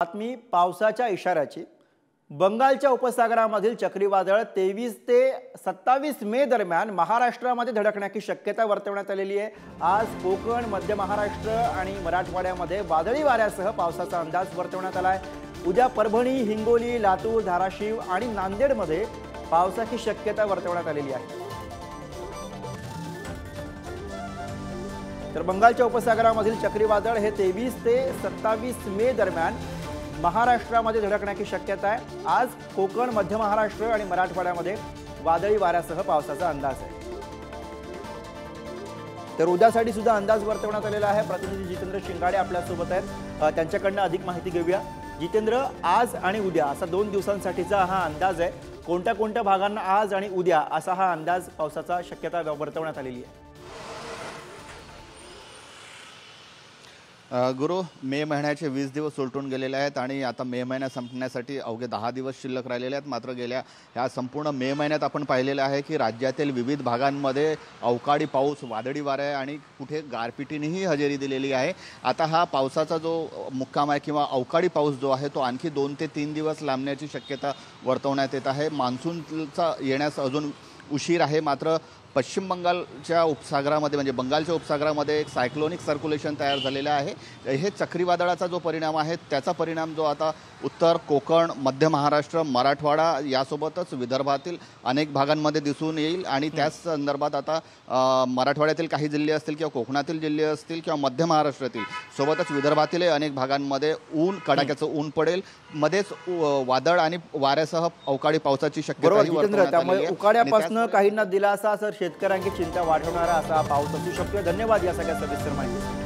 बातमी पावसाच्या इशाऱ्याची। बंगालच्या उपसागरामधील चक्रीवादळ 23 ते 27 मे दरम्यान महाराष्ट्रामध्ये धडकण्याची शक्यता वर्तवण्यात आलेली आहे। आज कोकण, मध्य महाराष्ट्र आणि मराठवाड्यामध्ये वादळी वाऱ्यासह पावसाचा अंदाज वर्तवण्यात आला आहे। उद्या परभणी, हिंगोली, लातूर, धाराशिव आणि नांदेडमध्ये पावसाची शक्यता वर्तवण्यात आलेली आहे। तर बंगालच्या उपसागरामधील चक्रीवादळ हे 23 ते 27 मे दरम्यान महाराष्ट्रामध्ये धडकण्याची शक्यता आहे। आज कोकण, मध्य महाराष्ट्र आणि मराठवाड्यामध्ये वादळी वाऱ्यासह पावसाचा अंदाज आहे। तर उद्यासाठी सुद्धा अंदाज वर्तवण्यात आलेला आहे। प्रतिनिधी जितेंद्र शिंगाडे आपल्या सोबत आहेत, त्यांच्याकडून अधिक माहिती घेऊया। जितेंद्र, आज आणि उद्या असा 2 दिवसांसाठीचा हा अंदाज आहे। कोणत्या कोणत्या भागांना आज आणि उद्या असा हा अंदाज पावसाचा शक्यता वर्तवण्यात आलेली आहे? गुरु, मे महिन्याचे 20 दिवस उलटून गेलेले आहेत आणि आता मे महिना संपण्यासाठी अवघे 10 दिवस शिल्लक राहिलेले आहेत। मात्र गेल्या ह्या संपूर्ण मे महिन्यात आपण पाहिलेले आहे की राज्यातील विविध भागांमध्ये अवकाळी पाऊस, वादळी वारे आणि कुठे गारपिटीनेही हजेरी दिलेली आहे। आता हा पावसाचा जो मुक्काम आहे किंवा अवकाळी पाऊस जो आहे तो आणखी 2 ते 3 दिवस लांबण्याची शक्यता वर्तवण्यात येत आहे। मान्सूनचा येण्यास अजून उशीर आहे, मात्र पश्चिम बंगालच्या उपसागरामध्ये म्हणजे बंगालच्या उपसागरामध्ये एक सायक्लोनिक सर्क्युलेशन तयार झालेलं आहे। हे चक्रीवादळाचा जो परिणाम आहे त्याचा परिणाम जो आता उत्तर कोकण, मध्य महाराष्ट्र, मराठवाडा यासोबतच विदर्भातील अनेक भागांमध्ये दिसून येईल आणि त्याच संदर्भात आता मराठवाड्यातील काही जिल्हे असतील किंवा कोकणातील जिल्हे असतील किंवा मध्य महाराष्ट्रातील सोबतच विदर्भातील अनेक भागांमध्ये कडाक्याचं ऊन पडेल। मध्येच वादळ आणि वाऱ्यासह अवकाळी पावसाची शक्यता त्यामुळे उकाड्यापासून काहींना दिलासा, तर शेतकऱ्यांची चिंता वाढवणारा असा पाऊस असू शकतो। धन्यवाद या सगळ्या सविस्तर माहिती।